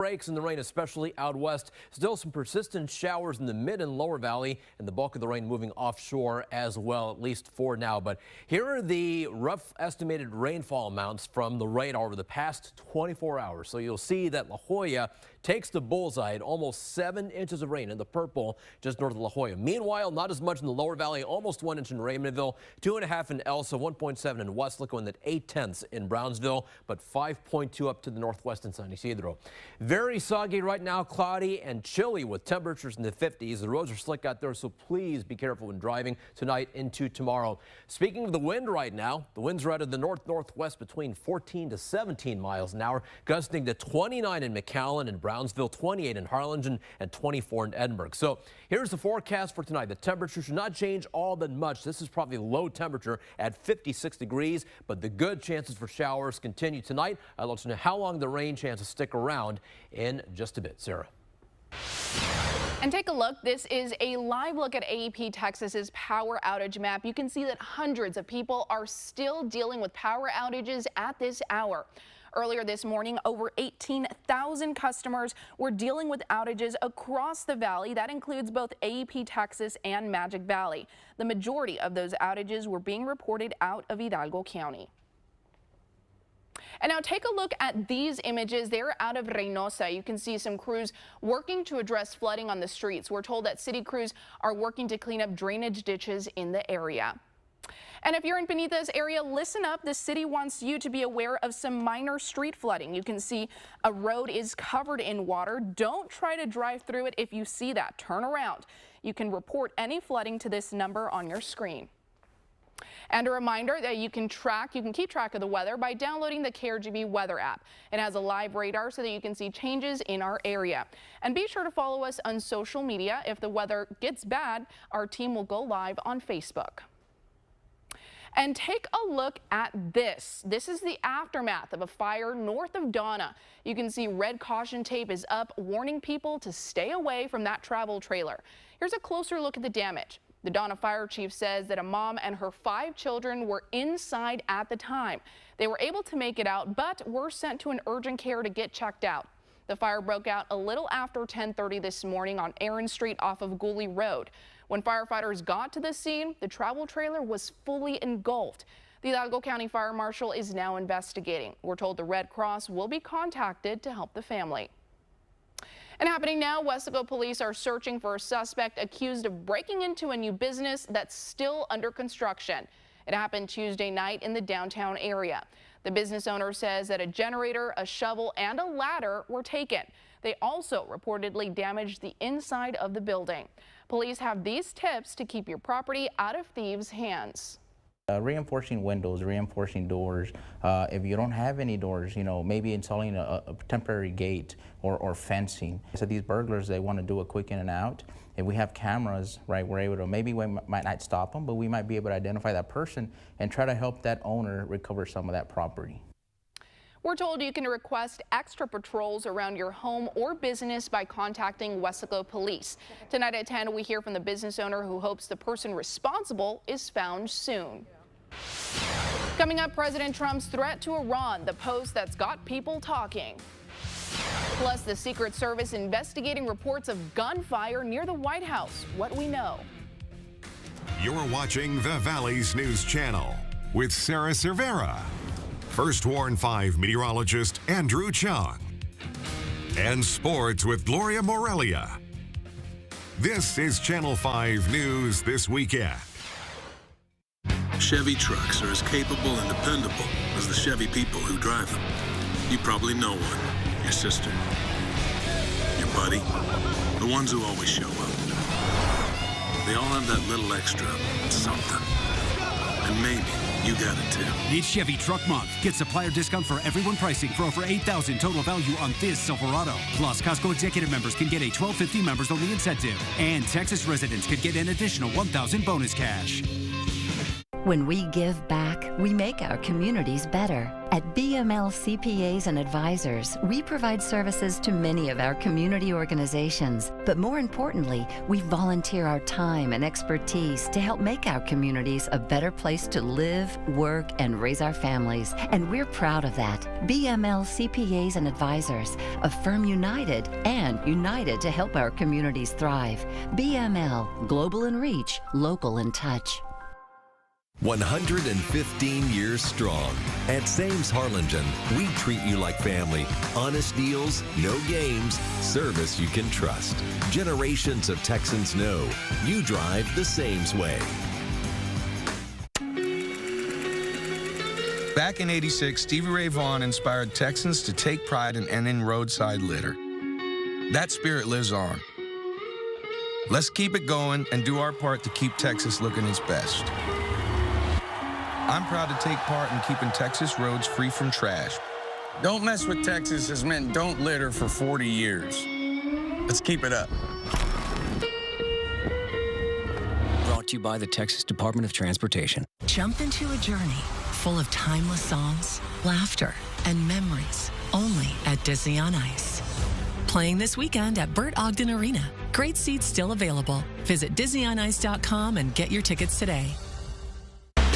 Breaks in the rain, especially out west. Still some persistent showers in the mid and lower valley, and the bulk of the rain moving offshore as well, at least for now. But here are the rough estimated rainfall amounts from the radar over the past 24 hours. So you'll see that La Jolla takes the bullseye at almost 7 inches of rain in the purple just north of La Jolla. Meanwhile, not as much in the lower valley, almost 1 inch in Raymondville, 2.5 in Elsa, 1.7 in Westlaco, and at 0.8 in Brownsville, but 5.2 up to the northwest in San Isidro. Very soggy right now, cloudy and chilly with temperatures in the 50s. The roads are slick out there, so please be careful when driving tonight into tomorrow. Speaking of the wind right now, the winds are out of the north-northwest between 14 to 17 miles an hour, gusting to 29 in McAllen and Brownsville, 28 in Harlingen, and 24 in Edinburgh. So here's the forecast for tonight. The temperature should not change all that much. This is probably low temperature at 56 degrees, but the good chances for showers continue tonight. I'll let you know how long the rain chances stick around in just a bit. Sarah. And take a look. This is a live look at AEP Texas's power outage map. You can see that hundreds of people are still dealing with power outages at this hour. Earlier this morning, over 18,000 customers were dealing with outages across the valley. That includes both AEP Texas and Magic Valley. The majority of those outages were being reported out of Hidalgo County. And now take a look at these images. They're out of Reynosa. You can see some crews working to address flooding on the streets. We're told that city crews are working to clean up drainage ditches in the area. And if you're in Benita's area, listen up. The city wants you to be aware of some minor street flooding. You can see a road is covered in water. Don't try to drive through it. If you see that, turn around. You can report any flooding to this number on your screen. And a reminder that you can keep track of the weather by downloading the KRGB weather app. It has a live radar so that you can see changes in our area. And be sure to follow us on social media. If the weather gets bad, our team will go live on Facebook. And take a look at this. This is the aftermath of a fire north of Donna. You can see red caution tape is up, warning people to stay away from that travel trailer. Here's a closer look at the damage. The Donna fire chief says that a mom and her 5 children were inside at the time. They were able to make it out, but were sent to an urgent care to get checked out. The fire broke out a little after 10:30 this morning on Aaron Street off of Gooley Road. When firefighters got to the scene, the travel trailer was fully engulfed. The Hidalgo County Fire Marshal is now investigating. We're told the Red Cross will be contacted to help the family. And happening now, Westlaco police are searching for a suspect accused of breaking into a new business that's still under construction. It happened Tuesday night in the downtown area. The business owner says that a generator, a shovel, and a ladder were taken. They also reportedly damaged the inside of the building. Police have these tips to keep your property out of thieves' hands. Reinforcing windows, reinforcing doors. If you don't have any doors, maybe installing a temporary gate or fencing. So these burglars, they want to do a quick in and out. If we have cameras, right, we're able to, maybe we might not stop them, but we might be able to identify that person and try to help that owner recover some of that property. We're told you can request extra patrols around your home or business by contacting Westlaco Police. Tonight at 10, we hear from the business owner who hopes the person responsible is found soon. Coming up, President Trump's threat to Iran, the post that's got people talking. Plus, the Secret Service investigating reports of gunfire near the White House. What we know. You're watching the Valley's News Channel with Sarah Cervera, First Warn 5 meteorologist Andrew Chung, and sports with Gloria Morelia. This is Channel 5 News This Weekend. Chevy trucks are as capable and dependable as the Chevy people who drive them. You probably know one. Your sister. Your buddy. The ones who always show up. They all have that little extra something. And maybe you got it too. It's Chevy Truck Month. Get supplier discount for everyone pricing for over $8,000 total value on this Silverado. Plus, Costco executive members can get a $12.50 members only incentive. And Texas residents could get an additional $1,000 bonus cash. When we give back, we make our communities better. At BML CPAs and Advisors, we provide services to many of our community organizations. But more importantly, we volunteer our time and expertise to help make our communities a better place to live, work, and raise our families. And we're proud of that. BML CPAs and Advisors, a firm united and united to help our communities thrive. BML, global in reach, local in touch. 115 years strong. At Sames Harlingen, we treat you like family. Honest deals, no games, service you can trust. Generations of Texans know you drive the Sames way. Back in '86, Stevie Ray Vaughan inspired Texans to take pride in ending roadside litter. That spirit lives on. Let's keep it going and do our part to keep Texas looking its best. I'm proud to take part in keeping Texas roads free from trash. Don't Mess with Texas has meant don't litter for 40 years. Let's keep it up. Brought to you by the Texas Department of Transportation. Jump into a journey full of timeless songs, laughter, and memories, only at Disney on Ice. Playing this weekend at Burt Ogden Arena. Great seats still available. Visit DisneyOnIce.com and get your tickets today.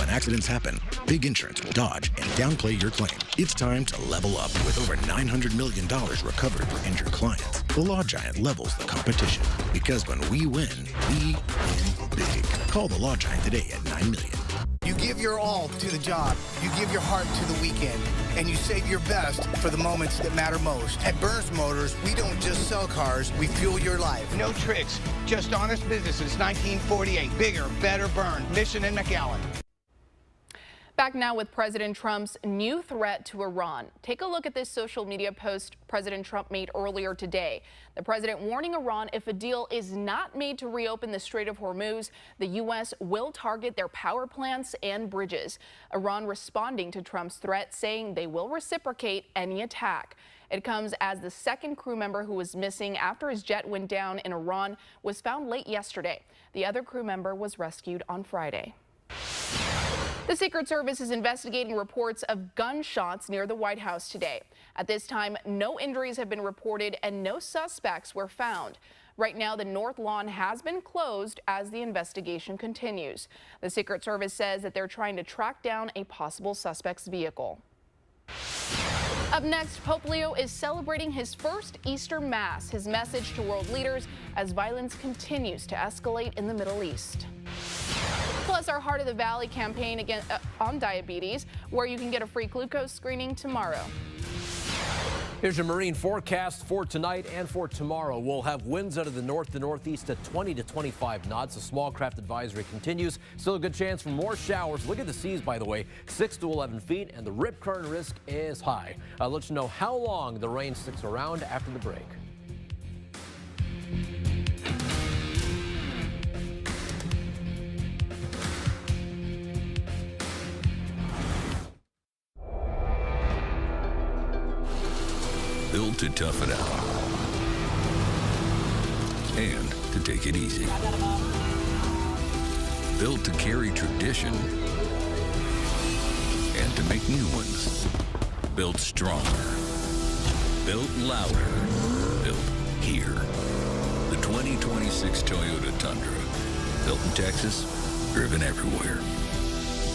When accidents happen, Big Insurance will dodge and downplay your claim. It's time to level up with over $900 million recovered for injured clients. The Law Giant levels the competition because when we win big. Call the Law Giant today at $9 million. You give your all to the job, you give your heart to the weekend, and you save your best for the moments that matter most. At Burns Motors, we don't just sell cars, we fuel your life. No tricks, just honest business since 1948. Bigger, better Burn, Mission and McAllen. Back now with President Trump's new threat to Iran. Take a look at this social media post President Trump made earlier today. The president warning Iran if a deal is not made to reopen the Strait of Hormuz, the U.S. will target their power plants and bridges. Iran responding to Trump's threat, saying they will reciprocate any attack. It comes as the second crew member who was missing after his jet went down in Iran was found late yesterday. The other crew member was rescued on Friday. The Secret Service is investigating reports of gunshots near the White House today. At this time, no injuries have been reported and no suspects were found. Right now, the North Lawn has been closed as the investigation continues. The Secret Service says that they're trying to track down a possible suspect's vehicle. Up next, Pope Leo is celebrating his first Easter Mass, his message to world leaders as violence continues to escalate in the Middle East. Plus, our Heart of the Valley campaign on diabetes, where you can get a free glucose screening tomorrow. Here's your marine forecast for tonight and for tomorrow. We'll have winds out of the north to northeast at 20 to 25 knots. The small craft advisory continues. Still a good chance for more showers. Look at the seas, by the way, 6 to 11 feet, and the rip current risk is high. I'll let you know how long the rain sticks around after the break. Built to tough it out and to take it easy. Built to carry tradition and to make new ones. Built stronger. Built louder. Built here. The 2026 Toyota Tundra. Built in Texas, driven everywhere.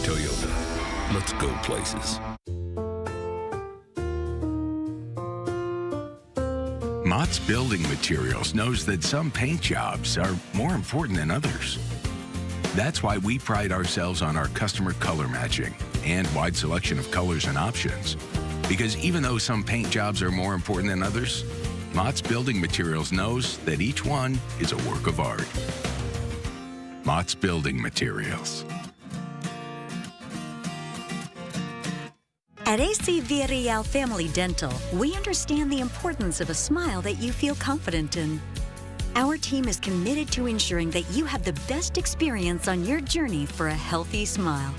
Toyota. Let's go places. Mott's Building Materials knows that some paint jobs are more important than others. That's why we pride ourselves on our customer color matching and wide selection of colors and options. Because even though some paint jobs are more important than others, Mott's Building Materials knows that each one is a work of art. Mott's Building Materials. At AC Villarreal Family Dental, we understand the importance of a smile that you feel confident in. Our team is committed to ensuring that you have the best experience on your journey for a healthy smile.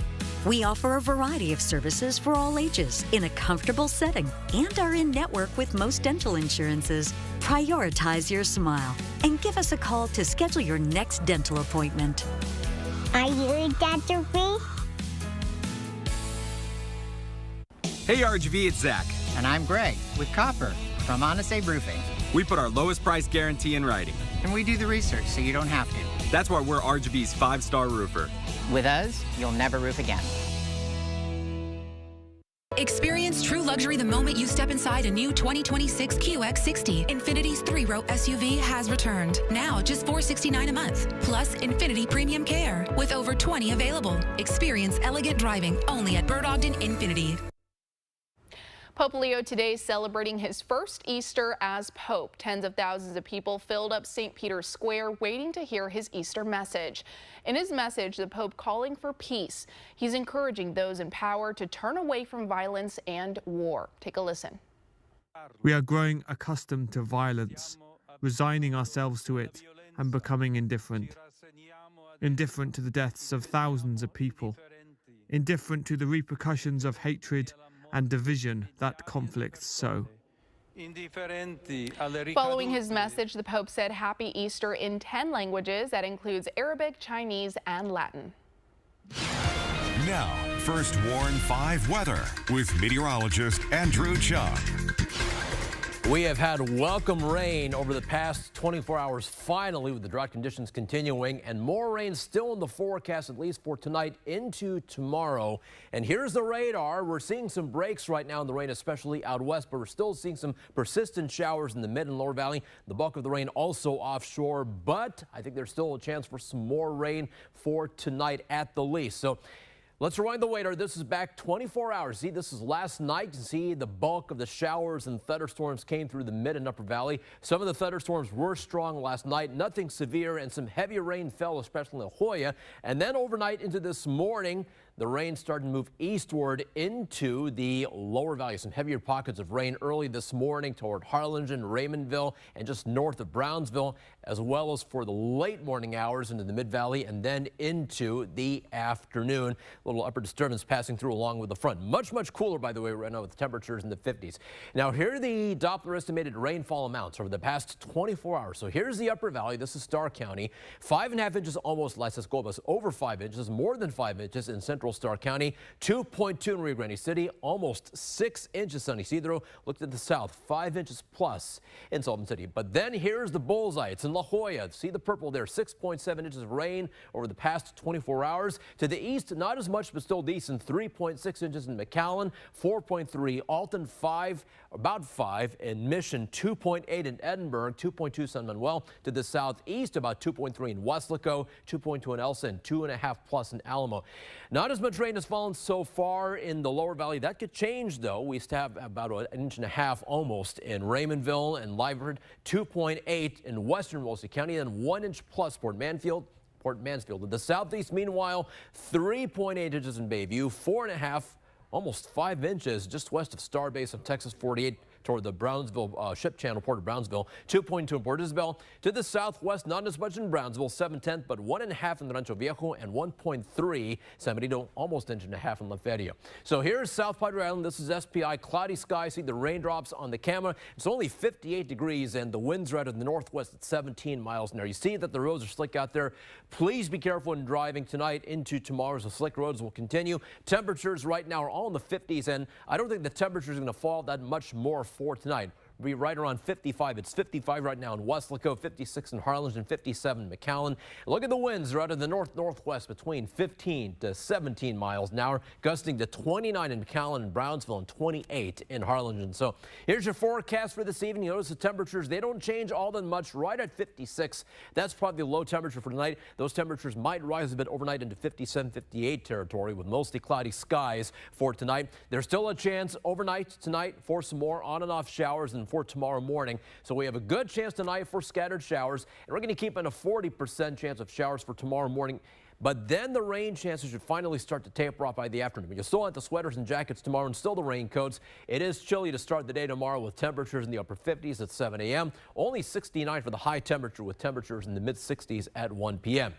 We offer a variety of services for all ages in a comfortable setting and are in network with most dental insurances. Prioritize your smile and give us a call to schedule your next dental appointment. Are you Dr. B? Hey RGV, it's Zach. And I'm Greg with Copper from Honest Abe Roofing. We put our lowest price guarantee in writing. And we do the research so you don't have to. That's why we're RGV's 5-star roofer. With us, you'll never roof again. Experience true luxury the moment you step inside a new 2026 QX60. Infinity's 3-row SUV has returned. Now just $469 a month. Plus Infinity Premium Care with over 20 available. Experience elegant driving only at Bird Ogden Infinity. Pope Leo today celebrating his first Easter as Pope. Tens of thousands of people filled up St. Peter's Square waiting to hear his Easter message. In his message, the Pope calling for peace. He's encouraging those in power to turn away from violence and war. Take a listen. We are growing accustomed to violence, resigning ourselves to it and becoming indifferent. Indifferent to the deaths of thousands of people. Indifferent to the repercussions of hatred and division that conflicts sow. Following his message, the Pope said Happy Easter in 10 languages. That includes Arabic, Chinese, and Latin. Now, First Warn 5 weather with meteorologist Andrew Chung. We have had welcome rain over the past 24 hours, finally, with the drought conditions continuing, and more rain still in the forecast, at least for tonight into tomorrow. And here's the radar. We're seeing some breaks right now in the rain, especially out west, but we're still seeing some persistent showers in the mid and lower valley. The bulk of the rain also offshore, but I think there's still a chance for some more rain for tonight at the least. So let's rewind the waiter. This is back 24 hours. See, this is last night. You can see the bulk of the showers and thunderstorms came through the mid and upper valley. Some of the thunderstorms were strong last night, nothing severe, and some heavy rain fell, especially in La Jolla. And then overnight into this morning, the rain started to move eastward into the lower valley. Some heavier pockets of rain early this morning toward Harlingen, Raymondville, and just north of Brownsville, as well as for the late morning hours into the mid-valley and then into the afternoon. A little upper disturbance passing through along with the front. Much, much cooler, by the way, right now with temperatures in the 50s. Now, here are the Doppler estimated rainfall amounts over the past 24 hours. So here's the upper valley. This is Starr County. 5.5 inches almost Las Escobas, over 5 inches, more than 5 inches in central Starr County, 2.2 in Rio Grande City, almost 6 inches San Isidro. Looked at the south, 5 inches plus in Salt Lake City. But then here's the bullseye. It's in La Jolla. See the purple there, 6.7 inches of rain over the past 24 hours. To the east, not as much, but still decent, 3.6 inches in McAllen, 4.3, Alton 5, about 5 in Mission, 2.8 in Edinburgh, 2.2 San Manuel. To the southeast, about 2.3 in Weslaco, 2.2 in Elsa, and 2.5 plus in Alamo. Not as much rain has fallen so far in the lower valley. That could change, though. We used to have about an inch and a half almost in Raymondville and Liveford, 2.8 in western Wolsey County, and 1 inch plus Port Mansfield. To the southeast, meanwhile, 3.8 inches in Bayview, 4.5, almost 5 inches just west of Starbase of Texas 48 toward the Brownsville ship channel, Port of Brownsville, 2.2 in Port Isabel. To the southwest, not as much in Brownsville, 7/10, but 1.5 in Rancho Viejo and 1.3 San Benito, almost an inch and a half in La Feria. So here's South Padre Island. This is SPI, cloudy sky. See the raindrops on the camera. It's only 58 degrees and the winds are out of the northwest at 17 miles an hour. You see that the roads are slick out there. Please be careful when driving tonight into tomorrow. The slick roads will continue. Temperatures right now are all in the 50s, and I don't think the temperatures are going to fall that much more for tonight. Be right around 55. It's 55 right now in Weslaco, 56 in Harlingen, 57 in McAllen. Look at the winds. They're out of the north-northwest between 15 to 17 miles an hour, gusting to 29 in McAllen and Brownsville and 28 in Harlingen. So here's your forecast for this evening. You notice the temperatures, they don't change all that much, right at 56. That's probably the low temperature for tonight. Those temperatures might rise a bit overnight into 57, 58 territory with mostly cloudy skies for tonight. There's still a chance overnight tonight for some more on and off showers and for tomorrow morning. So we have a good chance tonight for scattered showers, and we're going to keep in a 40% chance of showers for tomorrow morning. But then the rain chances should finally start to taper off by the afternoon. But you'll still have the sweaters and jackets tomorrow and still the raincoats. It is chilly to start the day tomorrow with temperatures in the upper 50s at 7 a.m. Only 69 for the high temperature with temperatures in the mid 60s at 1 p.m.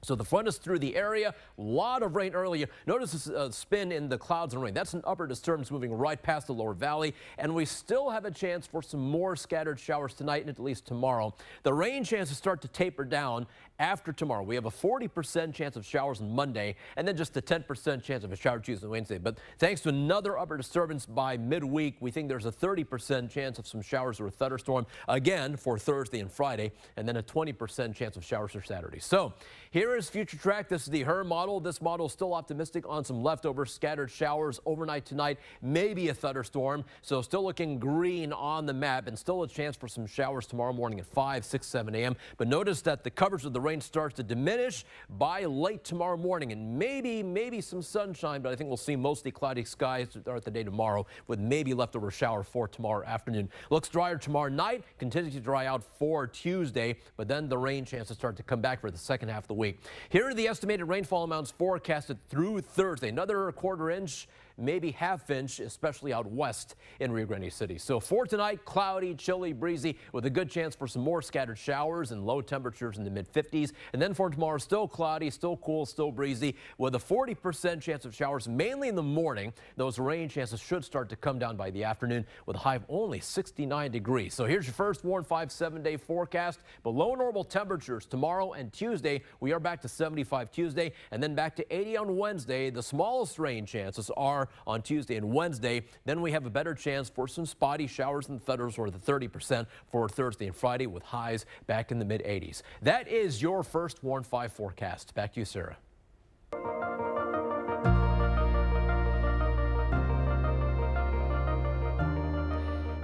So the front is through the area. A lot of rain earlier. Notice this spin in the clouds and rain. That's an upper disturbance moving right past the lower valley. And we still have a chance for some more scattered showers tonight and at least tomorrow. The rain chances start to taper down after tomorrow. We have a 40% chance of showers on Monday and then just a 10% chance of a shower Tuesday and Wednesday. But thanks to another upper disturbance by midweek, we think there's a 30% chance of some showers or a thunderstorm again for Thursday and Friday, and then a 20% chance of showers for Saturday. So here is Future Track. This is the HER model. This model is still optimistic on some leftover scattered showers overnight tonight, maybe a thunderstorm. So still looking green on the map and still a chance for some showers tomorrow morning at 5, 6, 7 a.m. But notice that the coverage of the rain starts to diminish by late tomorrow morning, and maybe some sunshine, but I think we'll see mostly cloudy skies to start the day tomorrow with maybe leftover shower for tomorrow afternoon. Looks drier tomorrow night, continues to dry out for Tuesday, but then the rain chances start to come back for the second half of the week. Here are the estimated rainfall amounts forecasted through Thursday. Another quarter inch, maybe half inch, especially out west in Rio Grande City. So for tonight, cloudy, chilly, breezy, with a good chance for some more scattered showers and low temperatures in the mid-50s. And then for tomorrow, still cloudy, still cool, still breezy, with a 40% chance of showers mainly in the morning. Those rain chances should start to come down by the afternoon with a high of only 69 degrees. So here's your first warm 5-7-day forecast. Below normal temperatures tomorrow and Tuesday. We are back to 75 Tuesday and then back to 80 on Wednesday. The smallest rain chances are on Tuesday and Wednesday. Then we have a better chance for some spotty showers and thunders, or the 30% for Thursday and Friday, with highs back in the mid-80s. That is your first Warn 5 forecast. Back to you, Sarah.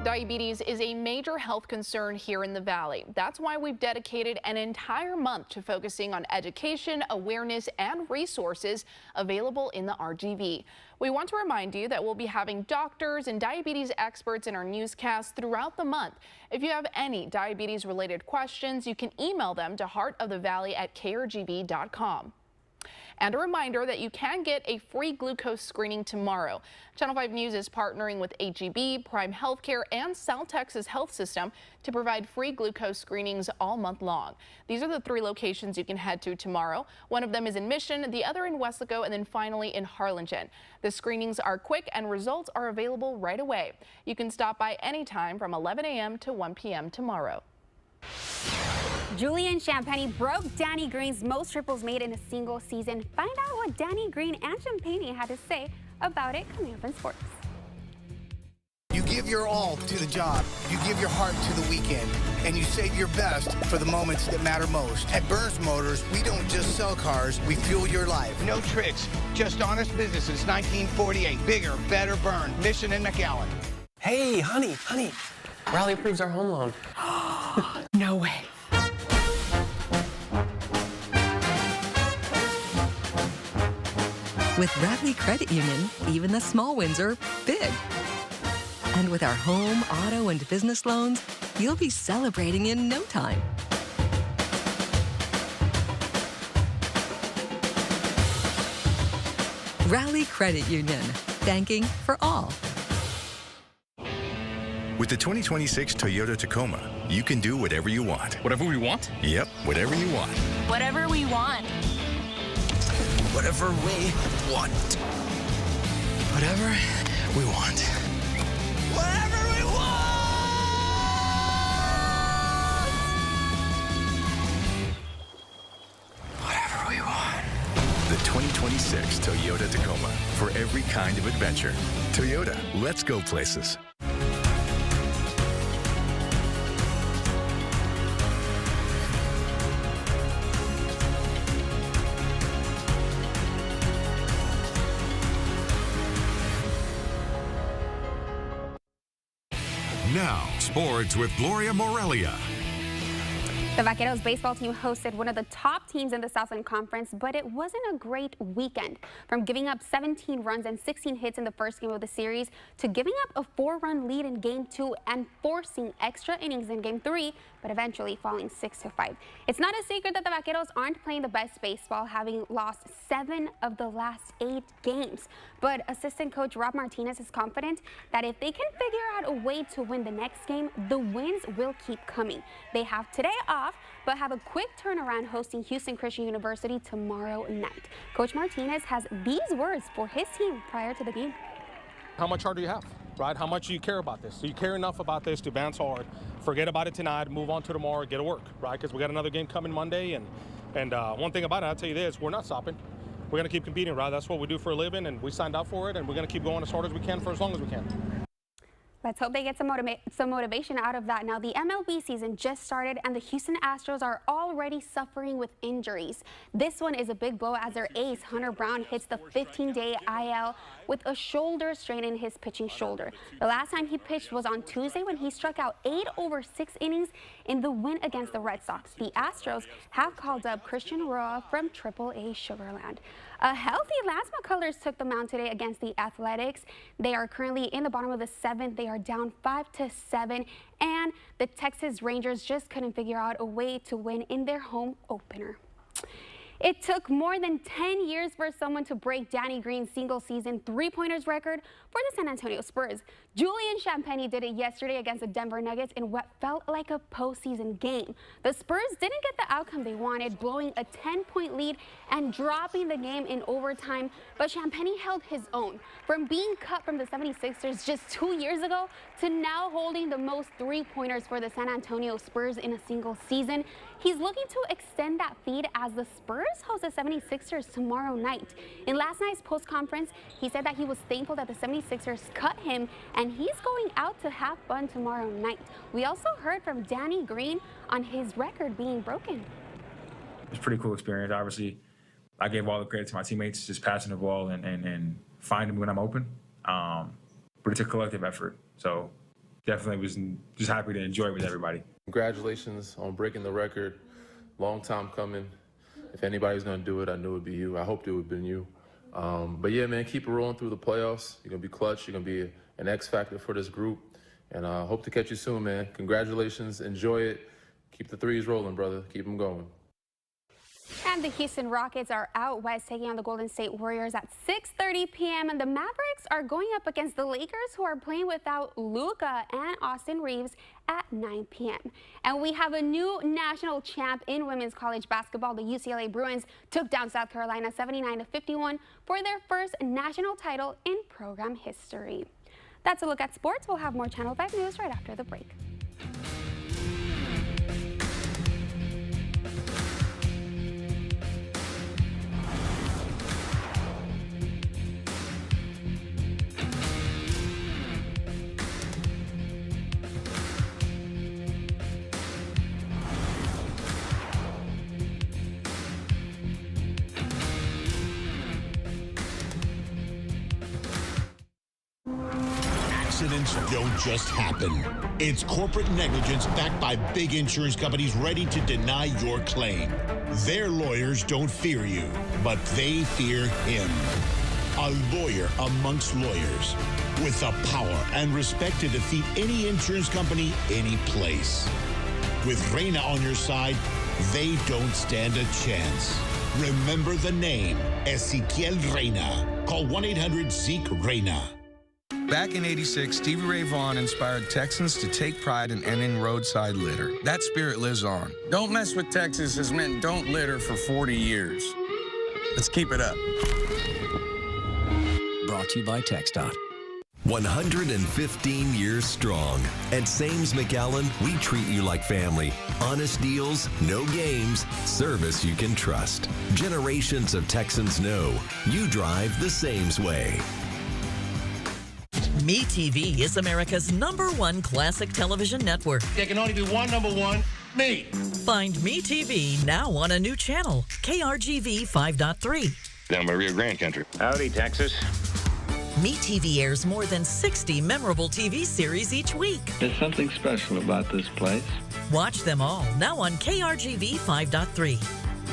Diabetes is a major health concern here in the Valley. That's why we've dedicated an entire month to focusing on education, awareness, and resources available in the RGV. We want to remind you that we'll be having doctors and diabetes experts in our newscast throughout the month. If you have any diabetes-related questions, you can email them to heartofthevalley@krgv.com. And a reminder that you can get a free glucose screening tomorrow. Channel 5 News is partnering with HEB, Prime Healthcare, and South Texas Health System to provide free glucose screenings all month long. These are the 3 locations you can head to tomorrow. One of them is in Mission, the other in Weslaco, and then finally in Harlingen. The screenings are quick and results are available right away. You can stop by anytime from 11 a.m. to 1 p.m. tomorrow. Julian Champagny broke Danny Green's most triples made in a single season. Find out what Danny Green and Champagny had to say about it coming up in sports. You give your all to the job, you give your heart to the weekend, and you save your best for the moments that matter most. At Burns Motors, we don't just sell cars, we fuel your life. No tricks, just honest business since 1948. Bigger, better Burn, Mission and McAllen. Hey, honey, Raleigh approves our home loan. No way. With Bradley Credit Union, even the small wins are big. And with our home, auto, and business loans, you'll be celebrating in no time. Raleigh Credit Union, banking for all. With the 2026 Toyota Tacoma, you can do whatever you want. Whatever we want? Yep, whatever you want. Whatever we want. Whatever we want. Whatever we want. Whatever we want! Whatever we want. The 2026 Toyota Tacoma, for every kind of adventure. Toyota, let's go places. Now, sports with Gloria Morelia. The Vaqueros baseball team hosted one of the top teams in the Southland Conference, but it wasn't a great weekend. From giving up 17 runs and 16 hits in the first game of the series to giving up a 4-run lead in Game 2 and forcing extra innings in Game 3, but eventually falling 6-5. It's not a secret that the Vaqueros aren't playing the best baseball, having lost 7 of the last 8 games. But assistant coach Rob Martinez is confident that if they can figure out a way to win the next game, the wins will keep coming. They have today off off, but have a quick turnaround hosting Houston Christian University tomorrow night. Coach Martinez has these words for his team prior to the game. How much heart do you have, right? How much do you care about this? Do you care enough about this to advance hard, forget about it tonight, move on to tomorrow, get to work, right? Because we got another game coming Monday, and one thing about it, I'll tell you this, we're not stopping. We're going to keep competing, right? That's what we do for a living, and we signed up for it, and we're going to keep going as hard as we can for as long as we can. Let's hope they get some motivation out of that. Now, the MLB season just started, and the Houston Astros are already suffering with injuries. This one is a big blow as their ace, Hunter Brown, hits the 15-day IL with a shoulder strain in his pitching shoulder. The last time he pitched was on Tuesday when he struck out 8 over 6 innings in the win against the Red Sox. The Astros have called up Christian Roa from AAA Sugarland. A healthy Las McCullers took the mound today against the Athletics. They are currently in the bottom of the 7th. They are down 5-7, and the Texas Rangers just couldn't figure out a way to win in their home opener. It took more than 10 years for someone to break Danny Green's single-season three-pointers record for the San Antonio Spurs. Julian Champagnie did it yesterday against the Denver Nuggets in what felt like a postseason game. The Spurs didn't get the outcome they wanted, blowing a 10-point lead and dropping the game in overtime, but Champagnie held his own. From being cut from the 76ers just 2 years ago to now holding the most three-pointers for the San Antonio Spurs in a single season, he's looking to extend that feat as the Spurs host the 76ers tomorrow night. In last night's post-conference, he said that he was thankful that the 76ers cut him, and he's going out to have fun tomorrow night. We also heard from Danny Green on his record being broken. It's a pretty cool experience. Obviously, I gave all the credit to my teammates, just passing the ball and finding me when I'm open. But it's a collective effort. So definitely was just happy to enjoy it with everybody. Congratulations on breaking the record. Long time coming. If anybody's going to do it, I knew it would be you. I hoped it would have been you. But yeah, man, keep it rolling through the playoffs. You're going to be clutch. You're going to be an X factor for this group. And I hope to catch you soon, man. Congratulations. Enjoy it. Keep the threes rolling, brother. Keep them going. And the Houston Rockets are out west taking on the Golden State Warriors at 6:30 p.m. And the Mavericks are going up against the Lakers, who are playing without Luka and Austin Reeves at 9 p.m. And we have a new national champ in women's college basketball. The UCLA Bruins took down South Carolina 79-51 for their first national title in program history. That's a look at sports. We'll have more Channel 5 news right after the break. Accidents don't just happen. It's corporate negligence backed by big insurance companies ready to deny your claim. Their lawyers don't fear you, but they fear him. A lawyer amongst lawyers with the power and respect to defeat any insurance company, any place. With Reina on your side, they don't stand a chance. Remember the name, Ezequiel Reina. Call 1-800-ZEKE-REINA. Back in '86, Stevie Ray Vaughan inspired Texans to take pride in ending roadside litter. That spirit lives on. Don't mess with Texas has meant don't litter for 40 years. Let's keep it up. Brought to you by TxDOT. 115 years strong. At Sames McAllen, we treat you like family. Honest deals, no games, service you can trust. Generations of Texans know you drive the Sames way. MeTV is America's #1 classic television network. There can only be one #1, me. Find MeTV now on a new channel, KRGV 5.3. Down by Rio Grande country. Howdy, Texas. MeTV airs more than 60 memorable TV series each week. There's something special about this place. Watch them all now on KRGV 5.3.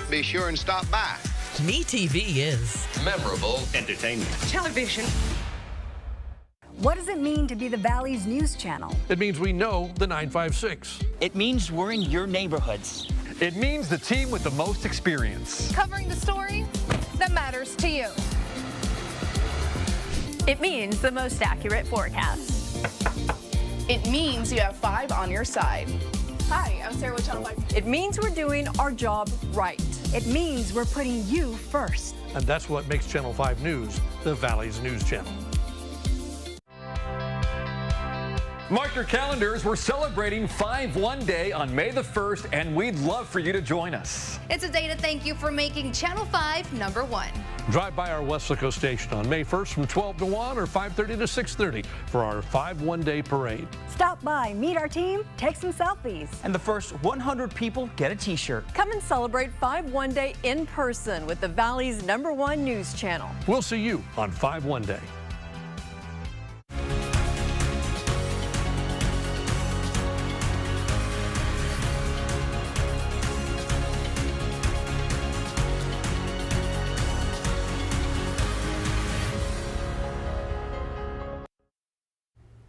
Be sure and stop by. MeTV is memorable entertainment. Television. What does it mean to be the Valley's news channel? It means we know the 956. It means we're in your neighborhoods. It means the team with the most experience. Covering the story that matters to you. It means the most accurate forecast. It means you have 5 on your side. Hi, I'm Sarah with Channel 5. It means we're doing our job right. It means we're putting you first. And that's what makes Channel 5 News the Valley's news channel. Mark your calendars. We're celebrating 5-1 Day on May the 1st, and we'd love for you to join us. It's a day to thank you for making Channel 5 #1. Drive by our Weslaco station on May 1st from 12 to 1 or 5:30 to 6:30 for our 5-1 Day parade. Stop by, meet our team, take some selfies. And the first 100 people get a t-shirt. Come and celebrate 5-1 Day in person with the Valley's #1 news channel. We'll see you on 5-1 Day.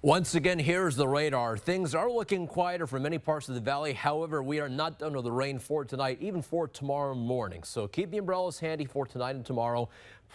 Once again, here's the radar. Things are looking quieter for many parts of the valley. However, we are not done with the rain for tonight, even for tomorrow morning. So keep the umbrellas handy for tonight and tomorrow.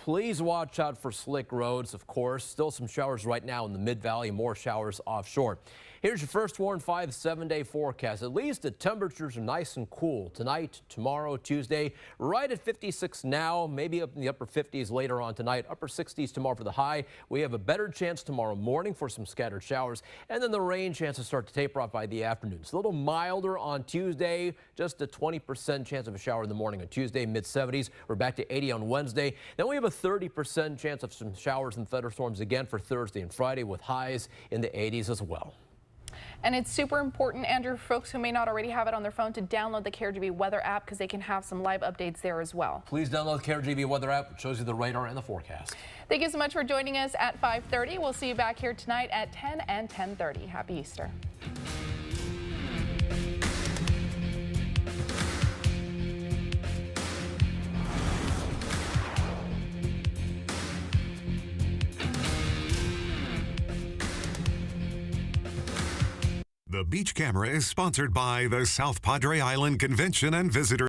Please watch out for slick roads, of course. Still some showers right now in the mid-valley, more showers offshore. Here's your first Warn 5 7-day forecast. At least the temperatures are nice and cool tonight, tomorrow, Tuesday, right at 56 now, maybe up in the upper 50s later on tonight, upper 60s tomorrow for the high. We have a better chance tomorrow morning for some scattered showers, and then the rain chances start to taper off by the afternoon. It's a little milder on Tuesday, just a 20% chance of a shower in the morning on Tuesday, mid-70s. We're back to 80 on Wednesday. Then we have a 30% chance of some showers and thunderstorms again for Thursday and Friday with highs in the 80s as well. And it's super important, Andrew, for folks who may not already have it on their phone to download the KRGV weather app because they can have some live updates there as well. Please download the KRGV weather app. It shows you the radar and the forecast. Thank you so much for joining us at 5:30. We'll see you back here tonight at 10 and 10:30. Happy Easter. The Beach Camera is sponsored by the South Padre Island Convention and Visitor